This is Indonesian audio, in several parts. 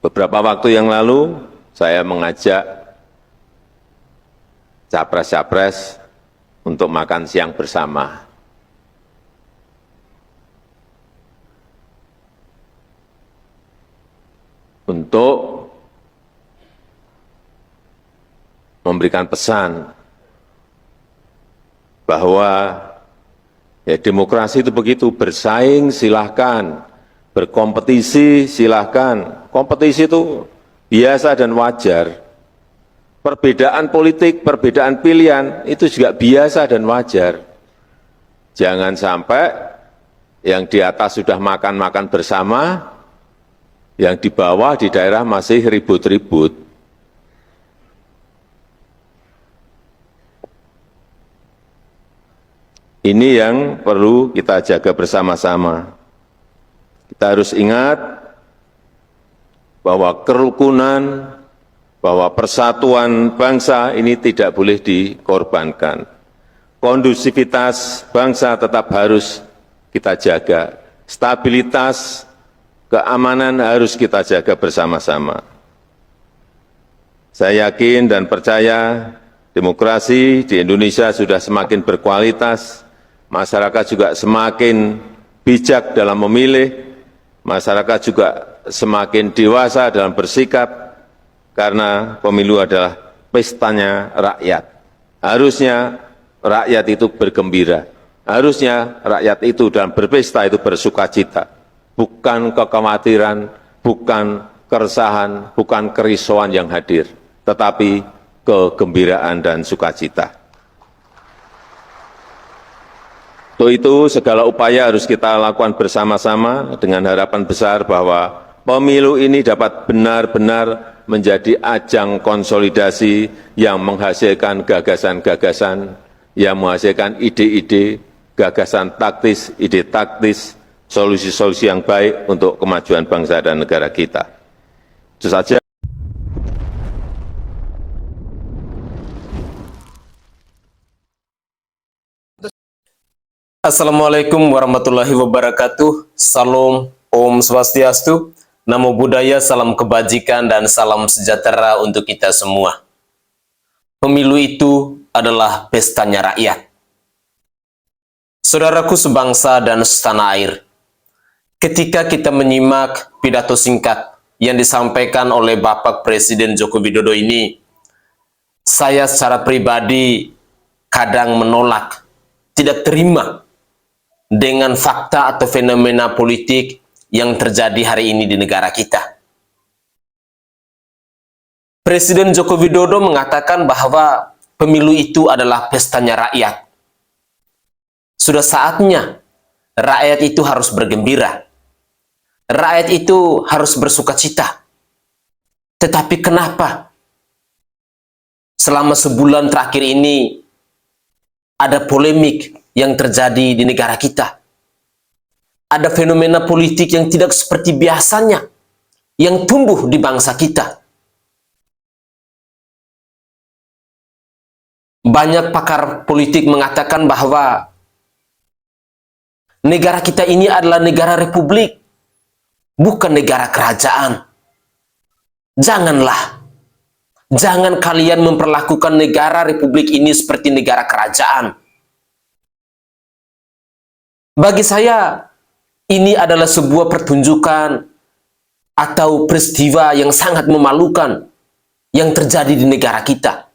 Beberapa waktu yang lalu, saya mengajak capres-capres untuk makan siang bersama. Untuk memberikan pesan bahwa ya demokrasi itu begitu, bersaing silahkan, berkompetisi silahkan. Kompetisi itu biasa dan wajar. Perbedaan politik, perbedaan pilihan itu juga biasa dan wajar. Jangan sampai yang di atas sudah makan-makan bersama, yang di bawah di daerah masih ribut-ribut. Ini yang perlu kita jaga bersama-sama. Kita harus ingat bahwa kerukunan, bahwa persatuan bangsa ini tidak boleh dikorbankan. Kondusivitas bangsa tetap harus kita jaga. Stabilitas, keamanan harus kita jaga bersama-sama. Saya yakin dan percaya demokrasi di Indonesia sudah semakin berkualitas, masyarakat juga semakin bijak dalam memilih, masyarakat juga semakin dewasa dalam bersikap, karena pemilu adalah pestanya rakyat. Harusnya rakyat itu bergembira, harusnya rakyat itu dalam berpesta itu bersukacita, bukan kekhawatiran, bukan keresahan, bukan kerisauan yang hadir, tetapi kegembiraan dan sukacita. Untuk itu segala upaya harus kita lakukan bersama-sama dengan harapan besar bahwa pemilu ini dapat benar-benar menjadi ajang konsolidasi yang menghasilkan gagasan-gagasan, yang menghasilkan ide-ide, gagasan taktis, ide taktis, solusi-solusi yang baik untuk kemajuan bangsa dan negara kita. Itu saja. Assalamualaikum warahmatullahi wabarakatuh. Salam, Om Swastiastu, Namo Buddhaya, salam kebajikan dan salam sejahtera untuk kita semua. Pemilu itu adalah pestanya rakyat. Saudaraku sebangsa dan setanah air, ketika kita menyimak pidato singkat yang disampaikan oleh Bapak Presiden Joko Widodo ini, saya secara pribadi kadang menolak, tidak terima dengan fakta atau fenomena politik yang terjadi hari ini di negara kita. Presiden Joko Widodo mengatakan bahwa pemilu itu adalah pestanya rakyat. Sudah saatnya rakyat itu harus bergembira. Rakyat itu harus bersukacita. Tetapi kenapa selama sebulan terakhir ini ada polemik yang terjadi di negara kita? Ada fenomena politik yang tidak seperti biasanya yang tumbuh di bangsa kita. Banyak pakar politik mengatakan bahwa negara kita ini adalah negara republik, bukan negara kerajaan. Jangan kalian memperlakukan negara republik ini seperti negara kerajaan. Bagi saya, ini adalah sebuah pertunjukan atau peristiwa yang sangat memalukan yang terjadi di negara kita.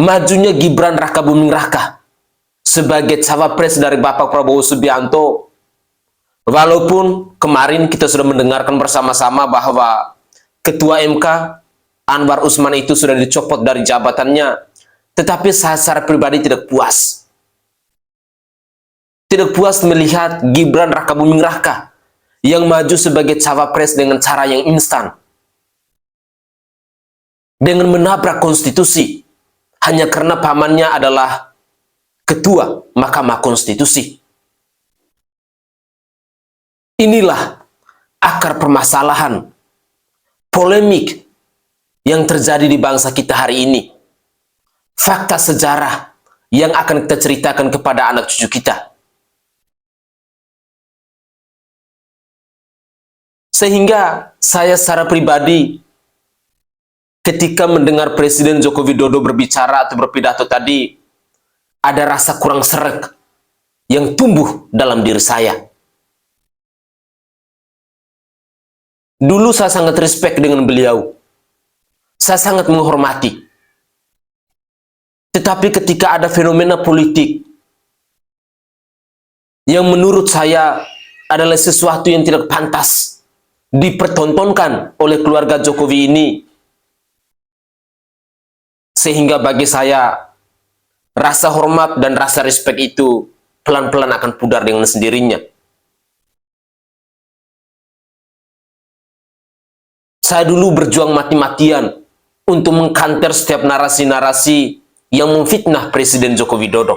Majunya Gibran Rakabuming Raka sebagai cawapres dari Bapak Prabowo Subianto, walaupun kemarin kita sudah mendengarkan bersama-sama bahwa Ketua MK Anwar Usman itu sudah dicopot dari jabatannya, tetapi saya secara pribadi tidak puas. Tidak puas melihat Gibran Rakabuming Raka yang maju sebagai cawapres dengan cara yang instan, dengan menabrak konstitusi hanya karena pamannya adalah ketua Mahkamah Konstitusi. Inilah akar permasalahan polemik yang terjadi di bangsa kita hari ini. Fakta sejarah yang akan kita ceritakan kepada anak cucu kita. Sehingga saya secara pribadi ketika mendengar Presiden Joko Widodo berbicara atau berpidato tadi, ada rasa kurang sreg yang tumbuh dalam diri saya. Dulu saya sangat respect dengan beliau. Saya sangat menghormati. Tetapi ketika ada fenomena politik yang menurut saya adalah sesuatu yang tidak pantas dipertontonkan oleh keluarga Jokowi ini, sehingga bagi saya rasa hormat dan rasa respect itu pelan-pelan akan pudar dengan sendirinya. Saya dulu berjuang mati-matian untuk mengkanter setiap narasi-narasi yang memfitnah Presiden Joko Widodo.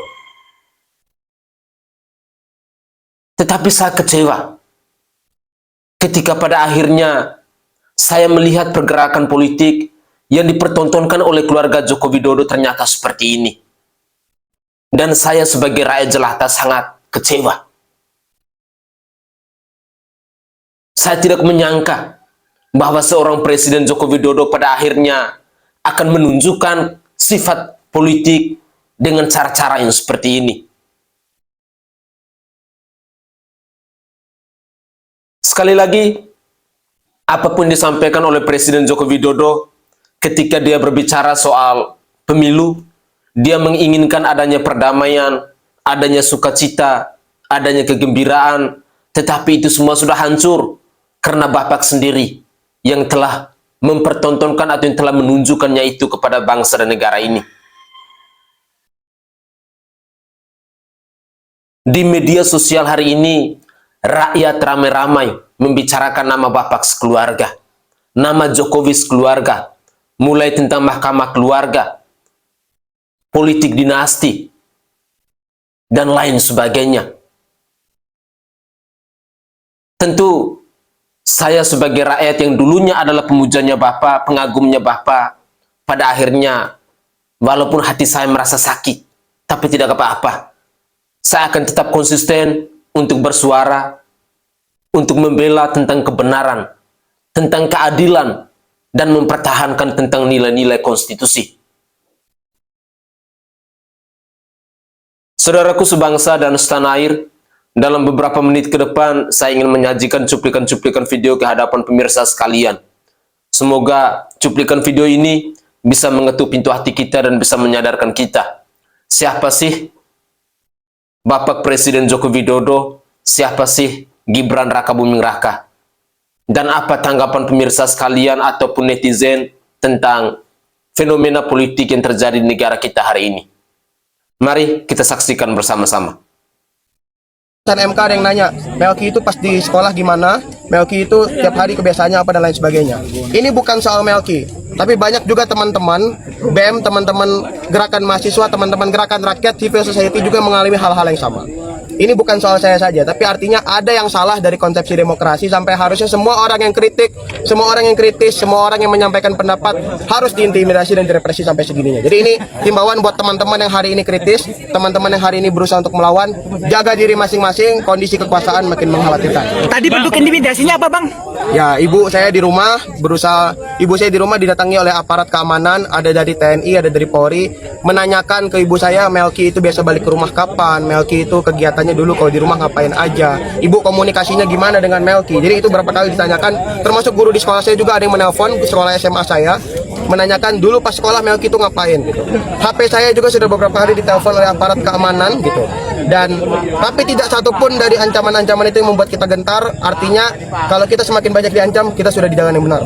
Tetapi saya kecewa ketika pada akhirnya saya melihat pergerakan politik yang dipertontonkan oleh keluarga Joko Widodo ternyata seperti ini. Dan saya sebagai rakyat jelata sangat kecewa. Saya tidak menyangka bahwa seorang Presiden Joko Widodo pada akhirnya akan menunjukkan sifat politik dengan cara-cara yang seperti ini. Sekali lagi, apapun disampaikan oleh Presiden Joko Widodo ketika dia berbicara soal pemilu, dia menginginkan adanya perdamaian, adanya sukacita, adanya kegembiraan, tetapi itu semua sudah hancur karena Bapak sendiri yang telah mempertontonkan atau yang telah menunjukkannya itu kepada bangsa dan negara ini. Di media sosial hari ini, rakyat ramai-ramai membicarakan nama Bapak sekeluarga, nama Jokowi sekeluarga, mulai tentang mahkamah keluarga, politik dinasti, dan lain sebagainya. Tentu, saya sebagai rakyat yang dulunya adalah pemujanya Bapak, pengagumnya Bapak, pada akhirnya, walaupun hati saya merasa sakit, tapi tidak apa-apa. Saya akan tetap konsisten untuk bersuara, untuk membela tentang kebenaran, tentang keadilan, dan mempertahankan tentang nilai-nilai konstitusi. Saudaraku sebangsa dan setanah air, dalam beberapa menit ke depan, saya ingin menyajikan cuplikan-cuplikan video ke hadapan pemirsa sekalian. Semoga cuplikan video ini bisa mengetuk pintu hati kita dan bisa menyadarkan kita. Siapa sih Bapak Presiden Joko Widodo? Siapa sih Gibran Raka Buming Raka? Dan apa tanggapan pemirsa sekalian ataupun netizen tentang fenomena politik yang terjadi di negara kita hari ini? Mari kita saksikan bersama-sama. MK ada yang nanya, Melki itu pas di sekolah gimana? Melki itu tiap hari kebiasaannya apa dan lain sebagainya. Ini bukan soal Melki, tapi banyak juga teman-teman BEM, teman-teman gerakan mahasiswa, teman-teman gerakan rakyat, civil society juga mengalami hal-hal yang sama. Ini bukan soal saya saja, tapi artinya ada yang salah dari konsepsi demokrasi sampai harusnya semua orang yang kritik, semua orang yang kritis, semua orang yang menyampaikan pendapat harus diintimidasi dan direpresi sampai segininya. Jadi ini himbauan buat teman-teman yang hari ini kritis, teman-teman yang hari ini berusaha untuk melawan, jaga diri masing-masing, kondisi kekuasaan makin mengkhawatirkan. Tadi bentuk intimidasinya apa, Bang? Ya, ibu saya di rumah didatangi oleh aparat keamanan, ada dari TNI, ada dari Polri, menanyakan ke ibu saya, Melki itu biasa balik ke rumah kapan, Melki itu kegiatannya dulu kalau di rumah ngapain aja, ibu komunikasinya gimana dengan Melki. Jadi itu berapa kali ditanyakan, termasuk guru di sekolah saya juga ada yang menelpon ke sekolah SMA saya, menanyakan dulu pas sekolah Melki itu ngapain gitu. HP saya juga sudah beberapa kali ditelepon oleh aparat keamanan gitu. Dan tapi tidak satupun dari ancaman-ancaman itu yang membuat kita gentar. Artinya kalau kita semakin banyak diancam, kita sudah di jalan yang benar.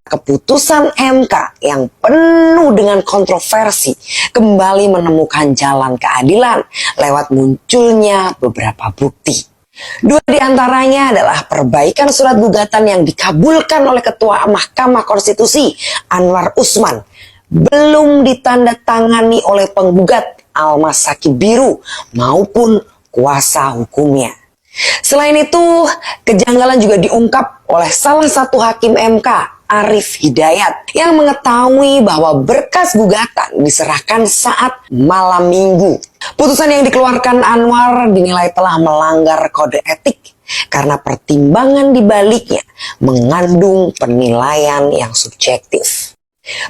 Keputusan MK yang penuh dengan kontroversi kembali menemukan jalan keadilan lewat munculnya beberapa bukti. Dua di antaranya adalah perbaikan surat gugatan yang dikabulkan oleh Ketua Mahkamah Konstitusi Anwar Usman belum ditandatangani oleh penggugat Almas Saki Biru maupun kuasa hukumnya. Selain itu, kejanggalan juga diungkap oleh salah satu hakim MK, Arif Hidayat, yang mengetahui bahwa berkas gugatan diserahkan saat malam minggu. Putusan yang dikeluarkan Anwar dinilai telah melanggar kode etik karena pertimbangan dibaliknya mengandung penilaian yang subjektif.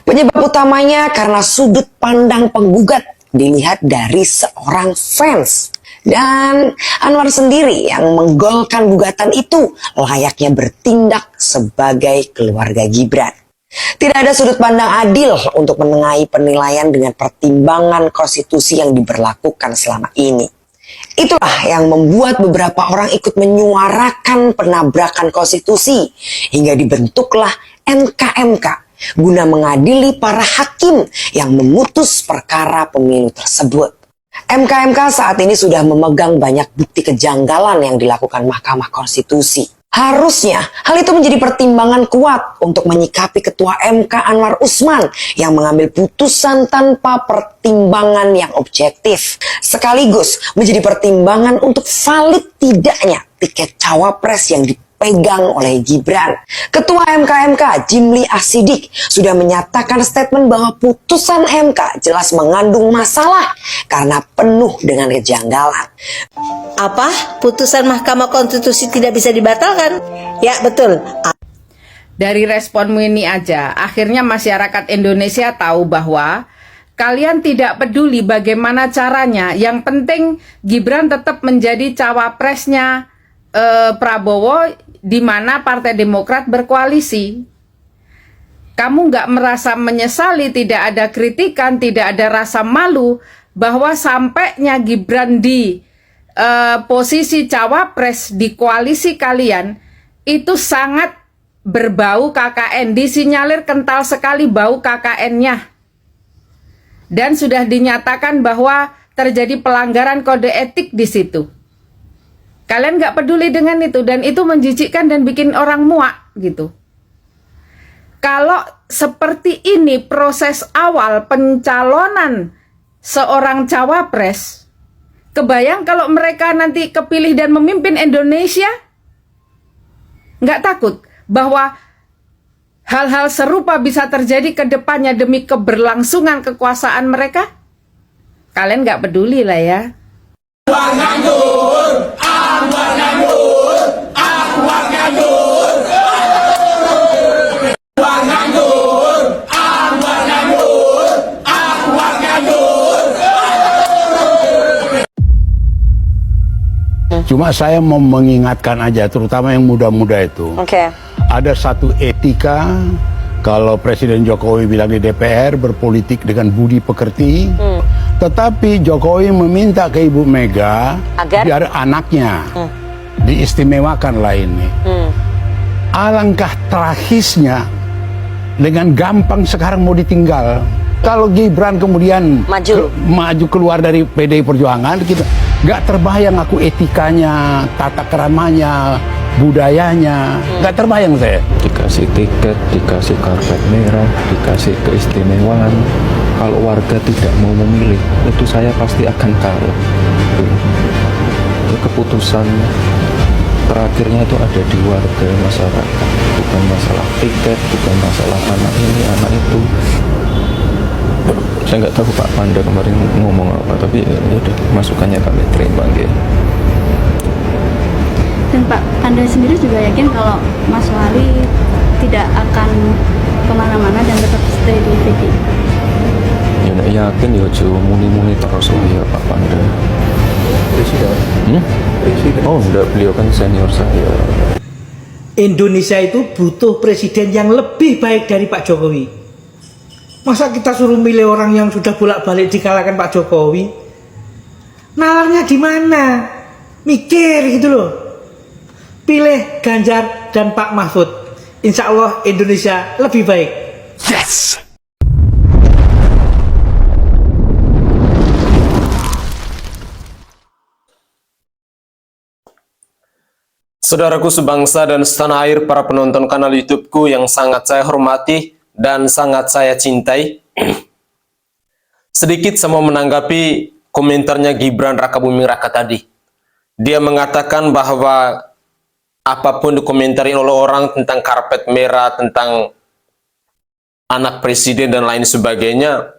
Penyebab utamanya karena sudut pandang penggugat dilihat dari seorang fans. Dan Anwar sendiri yang menggolkan gugatan itu layaknya bertindak sebagai keluarga Gibran. Tidak ada sudut pandang adil untuk menengahi penilaian dengan pertimbangan konstitusi yang diberlakukan selama ini. Itulah yang membuat beberapa orang ikut menyuarakan penabrakan konstitusi hingga dibentuklah MK-MK guna mengadili para hakim yang memutus perkara pemilu tersebut. MK-MK saat ini sudah memegang banyak bukti kejanggalan yang dilakukan Mahkamah Konstitusi. Harusnya hal itu menjadi pertimbangan kuat untuk menyikapi Ketua MK Anwar Usman yang mengambil putusan tanpa pertimbangan yang objektif. Sekaligus menjadi pertimbangan untuk valid tidaknya tiket cawapres yang dipegang oleh Gibran. Ketua MK-MK Jimli Asidik sudah menyatakan statement bahwa putusan MK jelas mengandung masalah karena penuh dengan kejanggalan. Apa? Putusan Mahkamah Konstitusi tidak bisa dibatalkan? Ya, betul. Dari responmu ini aja, akhirnya masyarakat Indonesia tahu bahwa kalian tidak peduli bagaimana caranya. Yang penting Gibran tetap menjadi cawapresnya Prabowo, di mana Partai Demokrat berkoalisi. Kamu nggak merasa menyesali, tidak ada kritikan, tidak ada rasa malu bahwa sampainya Gibran di posisi cawapres di koalisi kalian itu sangat berbau KKN, disinyalir kental sekali bau KKN-nya, dan sudah dinyatakan bahwa terjadi pelanggaran kode etik di situ. Kalian nggak peduli dengan itu, dan itu menjijikkan dan bikin orang muak gitu. Kalau seperti ini proses awal pencalonan seorang cawapres, kebayang kalau mereka nanti kepilih dan memimpin Indonesia, nggak takut bahwa hal-hal serupa bisa terjadi ke depannya demi keberlangsungan kekuasaan mereka? Kalian nggak peduli lah ya. Cuma saya mau mengingatkan aja, terutama yang muda-muda itu. Ada satu etika, kalau Presiden Jokowi bilang di DPR berpolitik dengan budi pekerti, tetapi Jokowi meminta ke Ibu Mega biar anaknya diistimewakan lah ini. Alangkah tragisnya, dengan gampang sekarang mau ditinggal. Kalau Gibran kemudian maju keluar dari PDI Perjuangan, kita nggak terbayang aku etikanya, tata keramanya, budayanya, nggak terbayang saya. Dikasih tiket, dikasih karpet merah, dikasih keistimewaan. Kalau warga tidak mau memilih, itu saya pasti akan kalah. Keputusan terakhirnya itu ada di warga masyarakat, bukan masalah tiket, bukan masalah anak ini, anak itu. Saya nggak tahu Pak Panda kemarin ngomong apa, tapi ya udah, masukannya kami terima gitu. Dan Pak Panda sendiri juga yakin kalau Mas Wali tidak akan kemana-mana dan tetap stay di VD? Ya yakin ya, jauh muni-muni terus lah ya Pak Panda. Presiden? Presiden? Oh enggak, beliau kan senior saya. Indonesia itu butuh presiden yang lebih baik dari Pak Jokowi. Masa kita suruh milih orang yang sudah bolak-balik dikalahkan Pak Jokowi? Nalarnya di mana? Mikir gitu loh. Pilih Ganjar dan Pak Mahfud. Insya Allah Indonesia lebih baik. Yes! Saudaraku sebangsa dan setanah air, para penonton kanal YouTubeku yang sangat saya hormati dan sangat saya cintai. Sedikit saya mau menanggapi komentarnya Gibran Rakabuming Raka tadi. Dia mengatakan bahwa apapun dikomentarin oleh orang tentang karpet merah, tentang anak presiden dan lain sebagainya,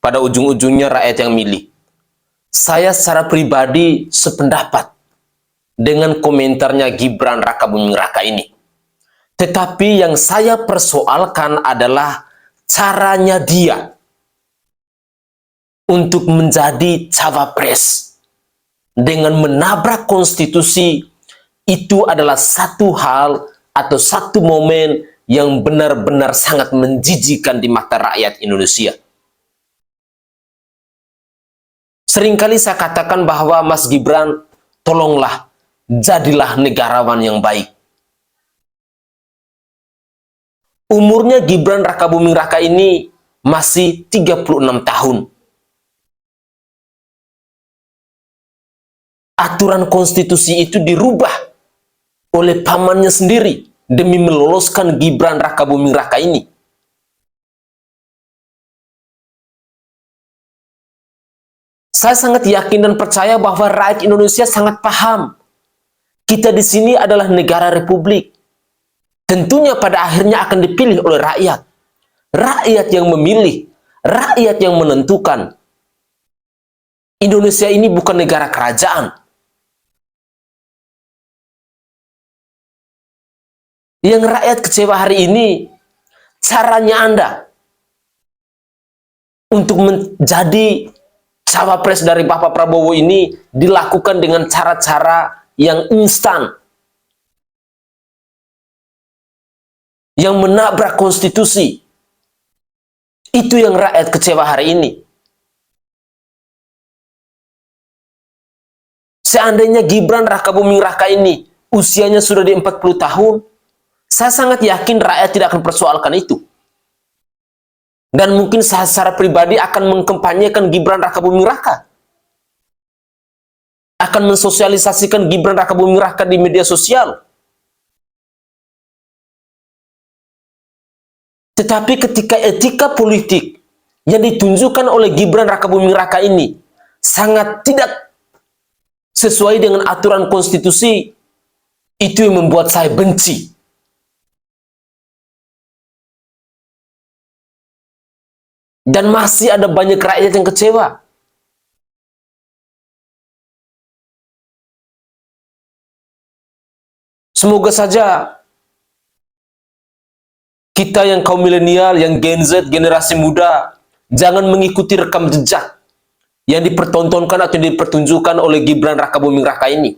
pada ujung-ujungnya rakyat yang milih. Saya secara pribadi sependapat dengan komentarnya Gibran Rakabuming Raka ini. Tetapi yang saya persoalkan adalah caranya dia untuk menjadi cawapres dengan menabrak konstitusi. Itu adalah satu hal atau satu momen yang benar-benar sangat menjijikkan di mata rakyat Indonesia. Seringkali saya katakan bahwa Mas Gibran, tolonglah, jadilah negarawan yang baik. Umurnya Gibran Rakabuming Raka ini masih 36 tahun. Aturan konstitusi itu dirubah oleh pamannya sendiri demi meloloskan Gibran Rakabuming Raka ini. Saya sangat yakin dan percaya bahwa rakyat Indonesia sangat paham. Kita di sini adalah negara republik. Tentunya pada akhirnya akan dipilih oleh rakyat. Rakyat yang memilih, rakyat yang menentukan. Indonesia ini bukan negara kerajaan. Yang rakyat kecewa hari ini, caranya Anda untuk menjadi cawapres dari Bapak Prabowo ini dilakukan dengan cara-cara yang instan, yang menabrak konstitusi. Itu yang rakyat kecewa hari ini. Seandainya Gibran Rakabuming Raka ini usianya sudah di 40 tahun, saya sangat yakin rakyat tidak akan persoalkan itu. Dan mungkin saya secara pribadi akan mengkampanyekan Gibran Rakabuming Raka. Akan mensosialisasikan Gibran Rakabuming Raka di media sosial. Tetapi ketika etika politik yang ditunjukkan oleh Gibran Rakabuming Raka ini sangat tidak sesuai dengan aturan konstitusi, itu yang membuat saya benci. Dan masih ada banyak rakyat yang kecewa. Semoga saja kita yang kaum milenial, yang Gen Z, generasi muda, jangan mengikuti rekam jejak yang dipertontonkan atau dipertunjukkan oleh Gibran Rakabuming Raka ini.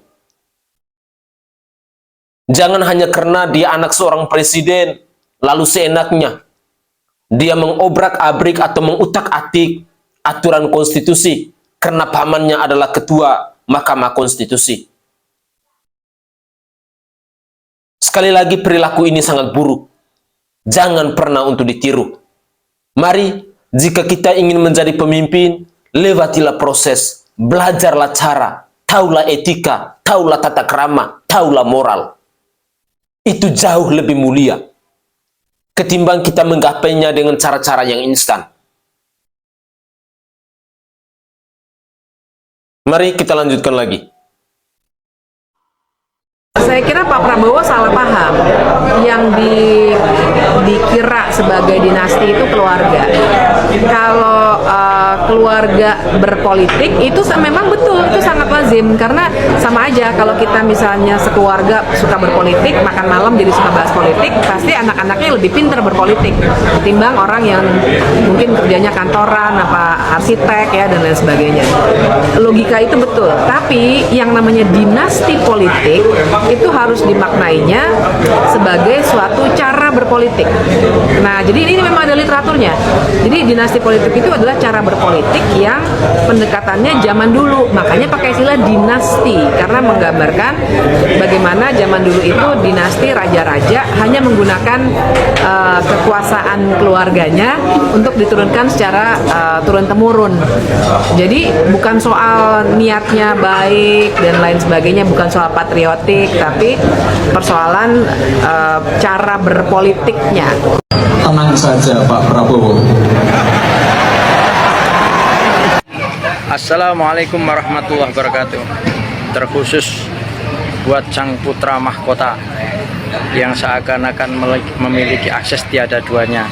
Jangan hanya karena dia anak seorang presiden, lalu seenaknya dia mengobrak-abrik atau mengutak-atik aturan konstitusi karena pamannya adalah ketua Mahkamah Konstitusi. Sekali lagi, perilaku ini sangat buruk. Jangan pernah untuk ditiru. Mari, jika kita ingin menjadi pemimpin, lewatilah proses, belajarlah cara, taulah etika, taulah tata krama, taulah moral. Itu jauh lebih mulia ketimbang kita menggapainya dengan cara-cara yang instan. Mari kita lanjutkan lagi. Saya kira Pak Prabowo salah paham. Yang dikira sebagai dinasti itu keluarga. Kalau keluarga berpolitik itu memang betul, itu sangat lazim. Karena sama aja kalau kita misalnya sekeluarga suka berpolitik, makan malam jadi suka bahas politik, pasti anak-anaknya lebih pintar berpolitik ketimbang orang yang mungkin kerjanya kantoran, apa arsitek ya dan lain sebagainya. Logika itu betul. Tapi yang namanya dinasti politik itu harus dimaknainya sebagai suatu cara berpolitik. Nah, jadi ini memang ada literaturnya. Jadi dinasti politik itu adalah cara berpolitik yang pendekatannya zaman dulu. Makanya pakai istilah dinasti karena menggambarkan bagaimana zaman dulu itu dinasti raja-raja hanya menggunakan kekuasaan keluarganya untuk diturunkan secara turun-temurun. Jadi bukan soal niatnya baik dan lain sebagainya, bukan soal patriotik, tapi persoalan cara berpolitiknya. Tenang saja Pak Prabowo. Assalamualaikum warahmatullahi wabarakatuh. terkhusus buat sang putra mahkota yang seakan-akan memiliki akses tiada duanya,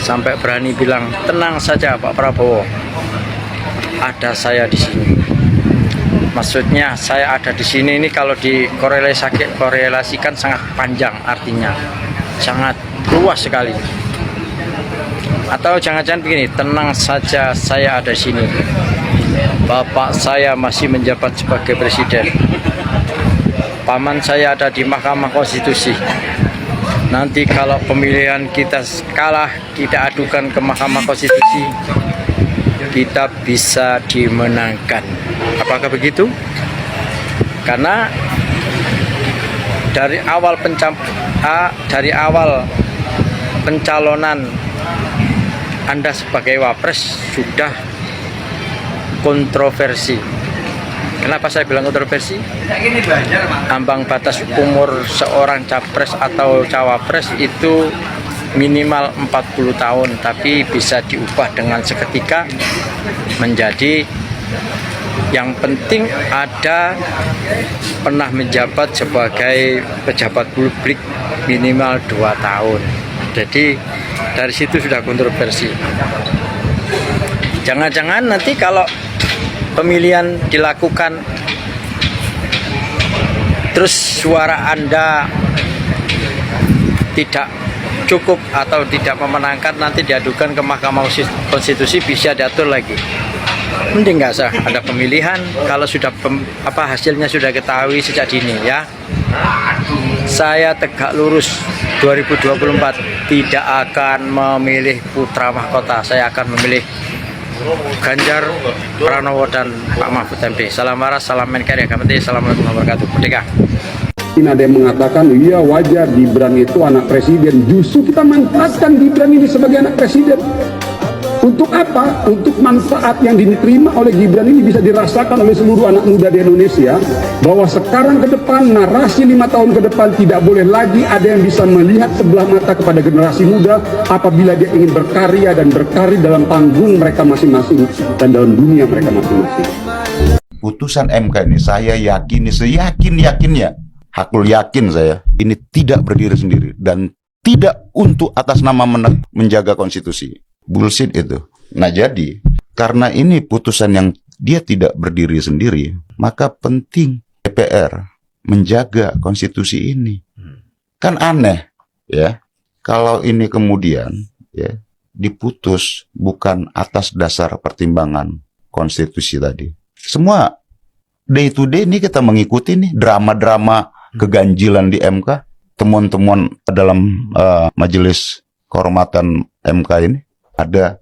sampai berani bilang, tenang saja Pak Prabowo, ada saya di sini. Maksudnya saya ada di sini ini kalau dikorelasikan sangat panjang, artinya sangat luas sekali. Atau jangan-jangan begini, tenang saja saya ada di sini. Bapak saya masih menjabat sebagai presiden. Paman saya ada di Mahkamah Konstitusi. Nanti kalau pemilihan kita kalah, kita adukan ke Mahkamah Konstitusi, kita bisa dimenangkan. Apakah begitu? Karena dari awal pencalonan Anda sebagai wapres sudah kontroversi. Kenapa saya bilang kontroversi? Ambang batas umur seorang capres atau cawapres itu minimal 40 tahun, tapi bisa diubah dengan seketika menjadi yang penting ada pernah menjabat sebagai pejabat publik minimal 2 tahun. Jadi dari situ sudah kontroversi. Jangan-jangan nanti kalau pemilihan dilakukan terus suara Anda tidak cukup atau tidak memenangkan, nanti diadukan ke Mahkamah Konstitusi, bisa diatur lagi. Mending nggak usah ada pemilihan kalau sudah hasilnya sudah ketahui sejak dini ya. Saya tegak lurus 2024 tidak akan memilih putra mahkota, saya akan memilih Ganjar Pranowo dan Pak Mahfud MD. Salam waras, salam NKRI, Assalamualaikum warahmatullahi wabarakatuh. Merdeka. Ada yang mengatakan, iya wajar Gibran itu anak presiden. Justru kita manfaatkan Gibran ini sebagai anak presiden. Untuk apa? Untuk manfaat yang diterima oleh Gibran ini bisa dirasakan oleh seluruh anak muda di Indonesia, bahwa sekarang ke depan, narasi 5 tahun ke depan, tidak boleh lagi ada yang bisa melihat sebelah mata kepada generasi muda apabila dia ingin berkarya dan berkarir dalam panggung mereka masing-masing dan dalam dunia mereka masing-masing. Putusan MK ini saya yakini, seyakin-yakinnya, hakul yakin saya, ini tidak berdiri sendiri dan tidak untuk atas nama menjaga konstitusi. Bullshit itu. Nah jadi, karena ini putusan yang dia tidak berdiri sendiri, maka penting DPR menjaga konstitusi ini. Kan aneh, ya, kalau ini kemudian ya diputus bukan atas dasar pertimbangan konstitusi tadi. Semua day to day ini kita mengikuti nih drama-drama keganjilan di MK, temuan-temuan dalam majelis kehormatan MK ini. Ada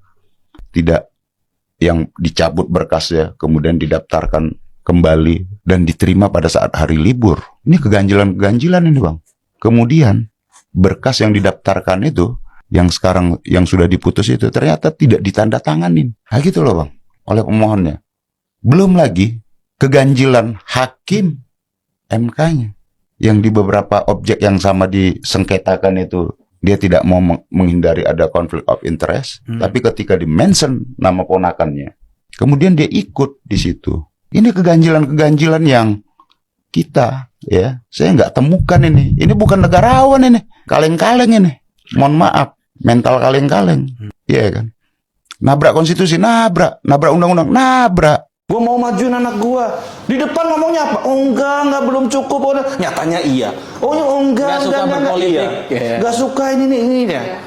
tidak yang dicabut berkasnya, kemudian didaftarkan kembali dan diterima pada saat hari libur. Ini keganjilan-keganjilan ini Bang. Kemudian berkas yang didaftarkan itu, yang sekarang yang sudah diputus itu ternyata tidak ditandatanganin. Nah gitu loh Bang, oleh pemohonnya. Belum lagi keganjilan hakim MK-nya, yang di beberapa objek yang sama disengketakan itu dia tidak mau menghindari ada konflik of interest, tapi ketika di-mention nama ponakannya, kemudian dia ikut di situ. Ini keganjilan-keganjilan yang kita, ya, saya nggak temukan ini. Ini bukan negarawan ini, kaleng-kaleng ini. Mohon maaf, mental kaleng-kaleng, ya kan? Nabrak konstitusi, nabrak undang-undang, nabrak. Gue mau majuin anak gue. Di depan ngomongnya apa? Oh enggak, belum cukup. Oh, nyatanya iya. Oh enggak, iya. Gak suka ini ya.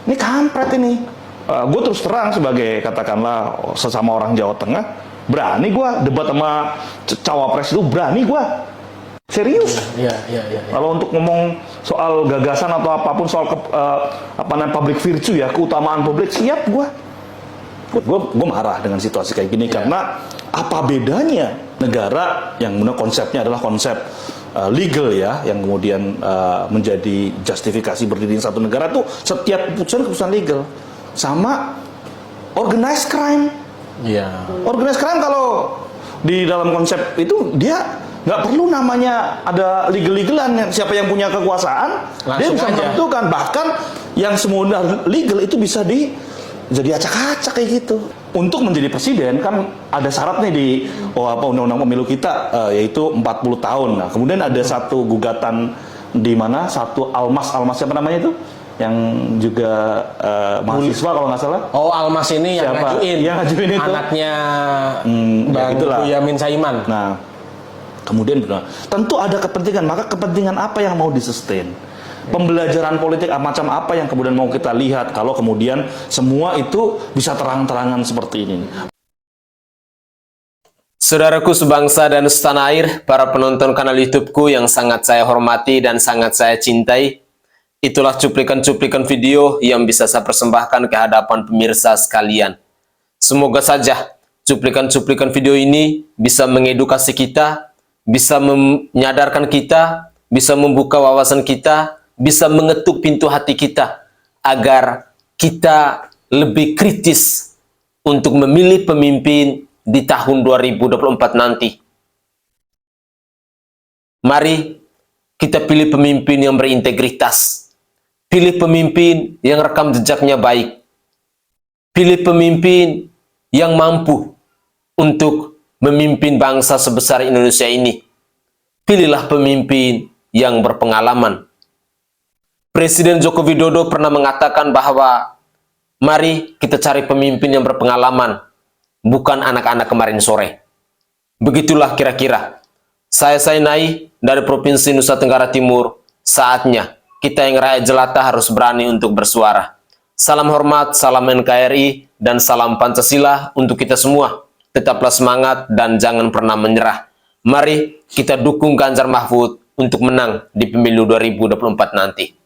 Ini kampret ini. Gue terus terang sebagai katakanlah sesama orang Jawa Tengah, berani gue debat sama cawapres itu, berani gue. Serius. Iya. Kalau untuk ngomong soal gagasan atau apapun, soal public virtue ya, keutamaan publik, siap gue. Gue marah dengan situasi kayak gini karena apa bedanya negara yang konsepnya adalah konsep legal ya, yang kemudian menjadi justifikasi berdiri satu negara tuh setiap keputusan legal, sama organized crime. Organized crime kalau di dalam konsep itu dia nggak perlu namanya ada legal-legalan, siapa yang punya kekuasaan langsung dia bisa menentukan, bahkan yang semua legal itu bisa jadi acak-acak kayak gitu. Untuk menjadi presiden kan ada syarat nih di undang-undang pemilu kita, yaitu 40 tahun. Nah, kemudian ada satu gugatan di mana satu Almas siapa namanya itu? Yang juga mahasiswa kalau nggak salah. Oh, Almas ini yang siapa? ngajuin. Yang ngajuin itu. Anaknya Bang Boyamin Saiman. Nah, kemudian tentu ada kepentingan, maka kepentingan apa yang mau disustain? Pembelajaran politik macam apa yang kemudian mau kita lihat kalau kemudian semua itu bisa terang-terangan seperti ini. Saudaraku sebangsa dan setanah air, para penonton kanal YouTube-ku yang sangat saya hormati dan sangat saya cintai, itulah cuplikan-cuplikan video yang bisa saya persembahkan ke hadapan pemirsa sekalian. Semoga saja cuplikan-cuplikan video ini bisa mengedukasi kita, bisa menyadarkan kita, bisa membuka wawasan kita, bisa mengetuk pintu hati kita, agar kita lebih kritis untuk memilih pemimpin di tahun 2024 nanti. Mari kita pilih pemimpin yang berintegritas, pilih pemimpin yang rekam jejaknya baik, pilih pemimpin yang mampu untuk memimpin bangsa sebesar Indonesia ini. Pilihlah pemimpin yang berpengalaman. Presiden Joko Widodo pernah mengatakan bahwa mari kita cari pemimpin yang berpengalaman, bukan anak-anak kemarin sore. Begitulah kira-kira. Saya Sainai dari Provinsi Nusa Tenggara Timur. Saatnya kita yang rakyat jelata harus berani untuk bersuara. Salam hormat, salam NKRI, dan salam Pancasila untuk kita semua. Tetaplah semangat dan jangan pernah menyerah. Mari kita dukung Ganjar Mahfud untuk menang di pemilu 2024 nanti.